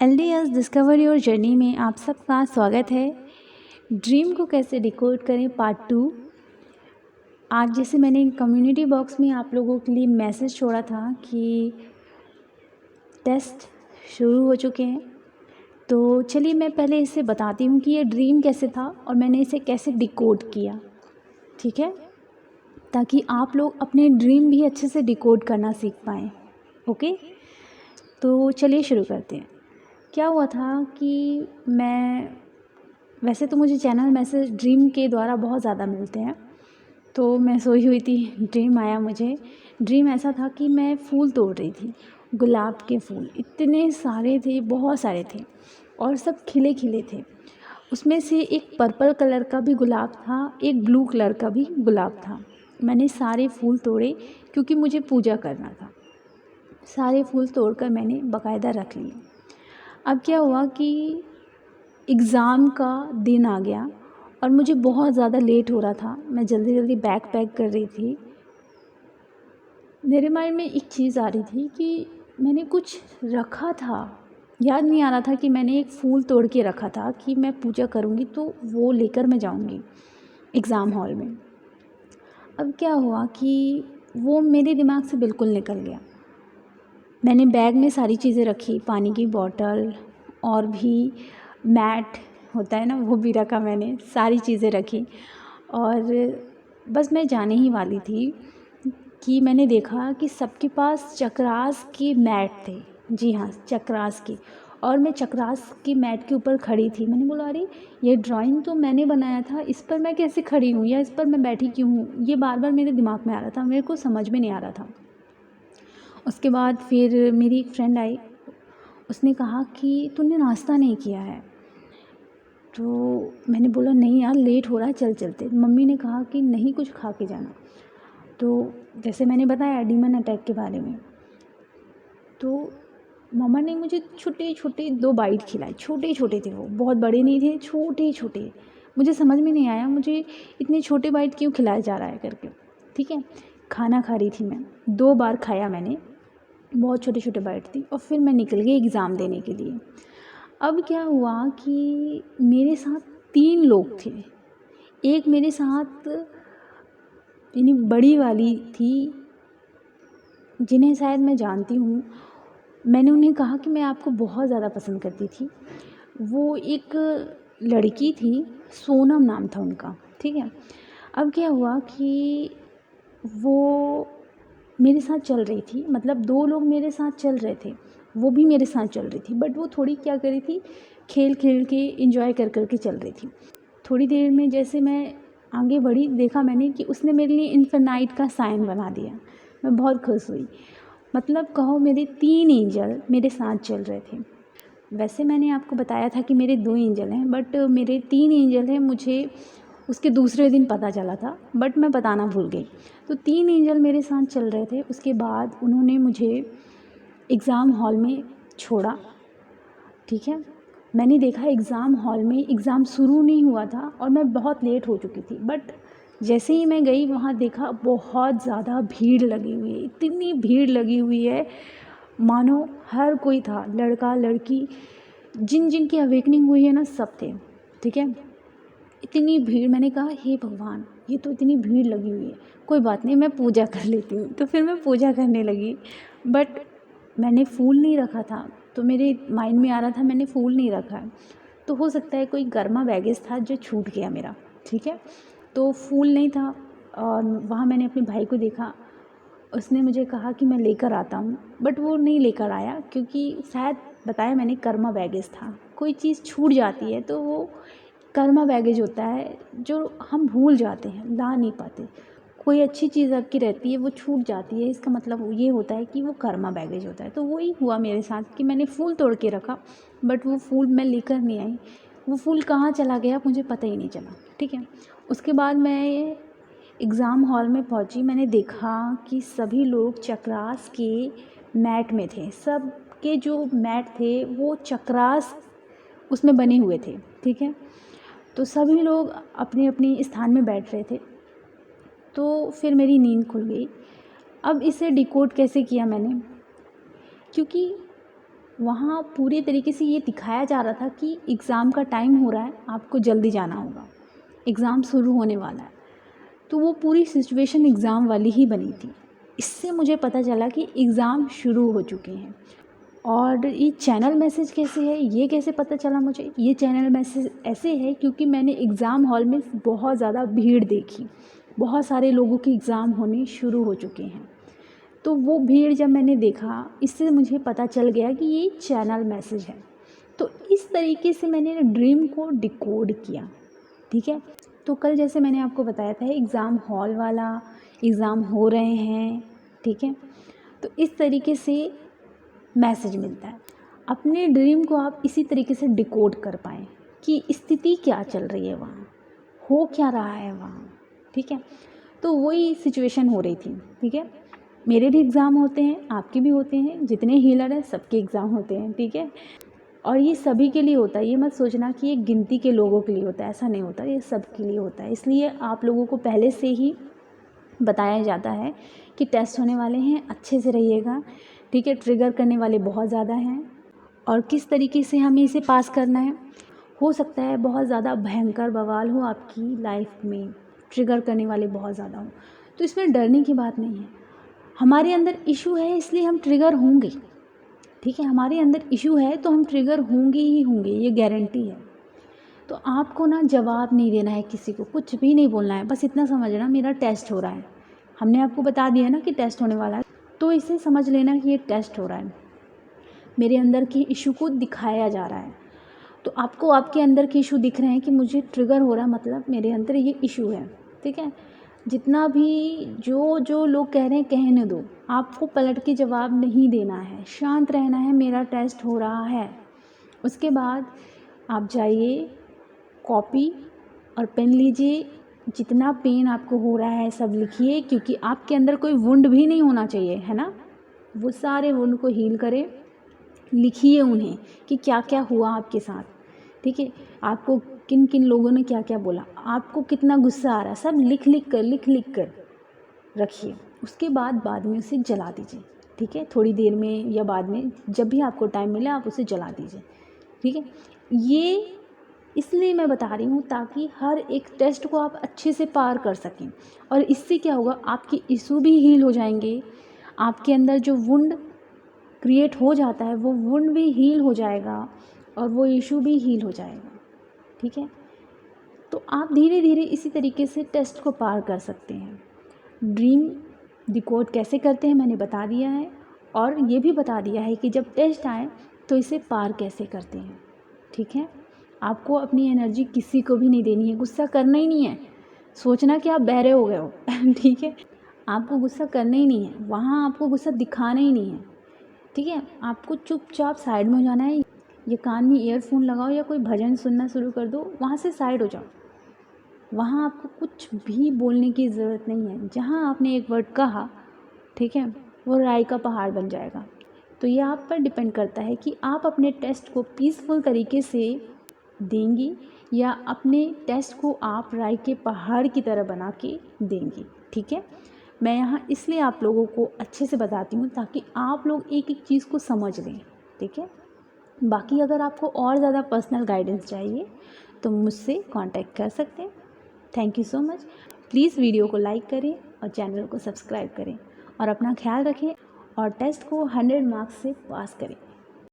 LDS discover your journey में आप सबका स्वागत है। ड्रीम को कैसे डिकोड करें पार्ट 2। आज जैसे मैंने कम्युनिटी बॉक्स में आप लोगों के लिए मैसेज छोड़ा था कि टेस्ट शुरू हो चुके हैं, तो चलिए मैं पहले इसे बताती हूँ कि ये ड्रीम कैसे था और मैंने इसे कैसे डिकोड किया, ठीक है, ताकि आप लोग अपने ड्रीम भी अच्छे से डिकोड करना सीख पाएँ। ओके, तो चलिए शुरू करते हैं। क्या हुआ था कि वैसे तो मुझे चैनल मैसेज ड्रीम के द्वारा बहुत ज़्यादा मिलते हैं, तो मैं सोई हुई थी, ड्रीम आया मुझे। ड्रीम ऐसा था कि मैं फूल तोड़ रही थी, गुलाब के फूल इतने सारे थे, बहुत सारे थे और सब खिले खिले थे। उसमें से एक पर्पल कलर का भी गुलाब था, एक ब्लू कलर का भी गुलाब था। मैंने सारे फूल तोड़े क्योंकि मुझे पूजा करना था। सारे फूल तोड़कर मैंने बाकायदा रख लिए। अब क्या हुआ कि एग्ज़ाम का दिन आ गया और मुझे बहुत ज़्यादा लेट हो रहा था। मैं जल्दी जल्दी बैग पैक कर रही थी। मेरे माइंड में एक चीज़ आ रही थी कि मैंने कुछ रखा था, याद नहीं आ रहा था कि मैंने एक फूल तोड़ के रखा था कि मैं पूजा करूँगी तो वो लेकर मैं जाऊँगी एग्ज़ाम हॉल में। अब क्या हुआ कि वो मेरे दिमाग से बिल्कुल निकल गया। मैंने बैग में सारी चीज़ें रखी, पानी की बॉटल और भी मैट होता है ना, वो भी रखा। मैंने सारी चीज़ें रखी और बस मैं जाने ही वाली थी कि मैंने देखा कि सबके पास चक्रास के मैट थे। जी हाँ, चक्रास के। और मैं चक्रास की मैट के ऊपर खड़ी थी। मैंने बोला अरे ये ड्राइंग तो मैंने बनाया था, इस पर मैं कैसे खड़ी हूँ या इस पर मैं बैठी क्यों हूँ, ये बार बार मेरे दिमाग में आ रहा था, मेरे को समझ में नहीं आ रहा था। उसके बाद फिर मेरी एक फ्रेंड आई, उसने कहा कि तूने नाश्ता नहीं किया है। तो मैंने बोला नहीं यार, लेट हो रहा है, चल चलते। मम्मी ने कहा कि नहीं, कुछ खा के जाना। तो जैसे मैंने बताया डीमन अटैक के बारे में, तो मम्मा ने मुझे छोटे छोटे 2 बाइट खिलाए। छोटे छोटे थे वो, बहुत बड़े नहीं थे, छोटे छोटे। मुझे समझ में नहीं आया मुझे इतने छोटे बाइट क्यों खिलाया जा रहा है करके। ठीक है, खाना खा रही थी मैं, 2 बार खाया मैंने, बहुत छोटे छोटे बाइट थी और फिर मैं निकल गई एग्ज़ाम देने के लिए। अब क्या हुआ कि मेरे साथ 3 लोग थे। एक मेरे साथ यानी बड़ी वाली थी, जिन्हें शायद मैं जानती हूँ। मैंने उन्हें कहा कि मैं आपको बहुत ज़्यादा पसंद करती थी। वो एक लड़की थी, सोनम नाम था उनका, ठीक है। अब क्या हुआ कि वो मेरे साथ चल रही थी, मतलब 2 लोग मेरे साथ चल रहे थे, वो भी मेरे साथ चल रही थी, बट वो थोड़ी क्या कर रही थी, खेल खेल के एंजॉय कर कर के चल रही थी। थोड़ी देर में जैसे मैं आगे बढ़ी, देखा मैंने कि उसने मेरे लिए इन्फिनाइट का साइन बना दिया। मैं बहुत खुश हुई। मतलब कहो मेरे 3 एंजल मेरे साथ चल रहे थे। वैसे मैंने आपको बताया था कि मेरे 2 एंजल हैं, बट मेरे 3 एंजल हैं, मुझे उसके दूसरे दिन पता चला था, बट मैं बताना भूल गई। तो 3 एंजल मेरे साथ चल रहे थे। उसके बाद उन्होंने मुझे एग्ज़ाम हॉल में छोड़ा, ठीक है। मैंने देखा एग्ज़ाम हॉल में एग्ज़ाम शुरू नहीं हुआ था और मैं बहुत लेट हो चुकी थी, बट जैसे ही मैं गई वहाँ देखा बहुत ज़्यादा भीड़ लगी हुई है। इतनी भीड़ लगी हुई है मानो हर कोई था, लड़का लड़की, जिन जिन की अवेकनिंग हुई है ना, सब थे, ठीक है। इतनी भीड़, मैंने कहा हे भगवान, ये तो इतनी भीड़ लगी हुई है, कोई बात नहीं, मैं पूजा कर लेती हूँ। तो फिर मैं पूजा करने लगी, बट मैंने फूल नहीं रखा था, तो मेरे माइंड में आ रहा था मैंने फूल नहीं रखा है, तो हो सकता है कोई गर्मा बैगेज था जो छूट गया मेरा, ठीक है। तो फूल नहीं था और वहाँ मैंने अपने भाई को देखा, उसने मुझे कहा कि मैं लेकर आता हूँ, बट वो नहीं लेकर आया क्योंकि शायद बताया मैंने कर्मा बैगेज था। कोई चीज़ छूट जाती है तो वो कर्मा बैगेज होता है जो हम भूल जाते हैं, ला नहीं पाते। कोई अच्छी चीज़ आपकी रहती है, वो छूट जाती है, इसका मतलब ये होता है कि वो कर्मा बैगेज होता है। तो वही हुआ मेरे साथ कि मैंने फूल तोड़ के रखा, बट वो फूल मैं लेकर नहीं आई। वो फूल कहाँ चला गया मुझे पता ही नहीं चला, ठीक है। उसके बाद मैं एग्ज़ाम हॉल में पहुंची। मैंने देखा कि सभी लोग चक्रास के मैट में थे। सब के जो मैट थे वो चक्रास उसमें बने हुए थे, ठीक है। तो सभी लोग अपने अपने स्थान में बैठ रहे थे। तो फिर मेरी नींद खुल गई। अब इसे डिकोड कैसे किया मैंने, क्योंकि वहाँ पूरे तरीके से ये दिखाया जा रहा था कि एग्ज़ाम का टाइम हो रहा है, आपको जल्दी जाना होगा, एग्ज़ाम शुरू होने वाला है। तो वो पूरी सिचुएशन एग्ज़ाम वाली ही बनी थी। इससे मुझे पता चला कि एग्ज़ाम शुरू हो चुके हैं। और ये चैनल मैसेज कैसे है, ये कैसे पता चला मुझे? ये चैनल मैसेज ऐसे है क्योंकि मैंने एग्ज़ाम हॉल में बहुत ज़्यादा भीड़ देखी, बहुत सारे लोगों के एग्ज़ाम होने शुरू हो चुके हैं। तो वो भीड़ जब मैंने देखा, इससे मुझे पता चल गया कि ये चैनल मैसेज है। तो इस तरीके से मैंने ड्रीम को डिकोड किया, ठीक है। तो कल जैसे मैंने आपको बताया था एग्ज़ाम हॉल वाला, एग्ज़ाम हो रहे हैं, ठीक है। तो इस तरीके से मैसेज मिलता है। अपने ड्रीम को आप इसी तरीके से डिकोड कर पाएँ कि स्थिति क्या चल रही है वहाँ, हो क्या रहा है वहाँ, ठीक है। तो वही सिचुएशन हो रही थी, ठीक है। मेरे भी एग्ज़ाम होते हैं, आपके भी होते हैं, जितने हीलर हैं सबके एग्ज़ाम होते हैं, ठीक है। और ये सभी के लिए होता है, ये मत सोचना कि ये गिनती के लोगों के लिए होता है, ऐसा नहीं होता, ये सब के लिए होता है। इसलिए आप लोगों को पहले से ही बताया जाता है कि टेस्ट होने वाले हैं, अच्छे से रहिएगा, ठीक है। ट्रिगर करने वाले बहुत ज़्यादा हैं और किस तरीके से हमें इसे पास करना है। हो सकता है बहुत ज़्यादा भयंकर बवाल हो आपकी लाइफ में, ट्रिगर करने वाले बहुत ज़्यादा हो, तो इसमें डरने की बात नहीं है। हमारे अंदर इशू है इसलिए हम ट्रिगर होंगे, ठीक है। हमारे अंदर इशू है तो हम ट्रिगर होंगे ही होंगे, ये गारंटी है। तो आपको ना जवाब नहीं देना है, किसी को कुछ भी नहीं बोलना है, बस इतना समझना मेरा टेस्ट हो रहा है। हमने आपको बता दिया ना कि टेस्ट होने वाला है, तो इसे समझ लेना कि ये टेस्ट हो रहा है, मेरे अंदर के इशू को दिखाया जा रहा है। तो आपको आपके अंदर के इशू दिख रहे हैं कि मुझे ट्रिगर हो रहा है, मतलब मेरे अंदर ये इशू है, ठीक है। जितना भी जो जो लोग कह रहे हैं कहने दो, आपको पलट के जवाब नहीं देना है, शांत रहना है, मेरा टेस्ट हो रहा है। उसके बाद आप जाइए, कॉपी और पेन लीजिए, जितना पेन आपको हो रहा है सब लिखिए, क्योंकि आपके अंदर कोई वुंड भी नहीं होना चाहिए, है ना। वो सारे वुंड को हील करें, लिखिए उन्हें कि क्या क्या हुआ आपके साथ, ठीक है। आपको किन किन लोगों ने क्या क्या बोला, आपको कितना गुस्सा आ रहा है, सब लिख कर रखिए। उसके बाद में उसे जला दीजिए, ठीक है। थोड़ी देर में या बाद में, जब भी आपको टाइम मिले आप उसे जला दीजिए, ठीक है। ये इसलिए मैं बता रही हूँ ताकि हर एक टेस्ट को आप अच्छे से पार कर सकें। और इससे क्या होगा, आपके इशू भी हील हो जाएंगे, आपके अंदर जो वुंड क्रिएट हो जाता है वो वुंड भी हील हो जाएगा और वो इशू भी हील हो जाएगा, ठीक है। तो आप धीरे धीरे इसी तरीके से टेस्ट को पार कर सकते हैं। ड्रीम डिकोड कैसे करते हैं मैंने बता दिया है, और ये भी बता दिया है कि जब टेस्ट आए तो इसे पार कैसे करते हैं, ठीक है। आपको अपनी एनर्जी किसी को भी नहीं देनी है, गुस्सा करना ही नहीं है, सोचना कि आप बहरे हो गए हो ठीक है। आपको गुस्सा करना ही नहीं है, वहाँ आपको गुस्सा दिखाना ही नहीं है, ठीक है। आपको चुपचाप साइड में हो जाना है, या कान में ईयरफोन लगाओ या कोई भजन सुनना शुरू कर दो, वहाँ से साइड हो जाओ। वहाँ आपको कुछ भी बोलने की ज़रूरत नहीं है, जहाँ आपने एक वर्ड कहा, ठीक है, वो राई का पहाड़ बन जाएगा। तो ये आप पर डिपेंड करता है कि आप अपने टेस्ट को पीसफुल तरीके से देंगी या अपने टेस्ट को आप राई के पहाड़ की तरह बना के देंगी, ठीक है। मैं यहाँ इसलिए आप लोगों को अच्छे से बताती हूँ ताकि आप लोग एक एक चीज़ को समझ लें, ठीक है। बाकी अगर आपको और ज़्यादा पर्सनल गाइडेंस चाहिए तो मुझसे कांटेक्ट कर सकते हैं। Thank you so much. Please video को लाइक करें और चैनल को सब्सक्राइब करें और अपना ख्याल रखें और टेस्ट को 100 मार्क्स से पास करें।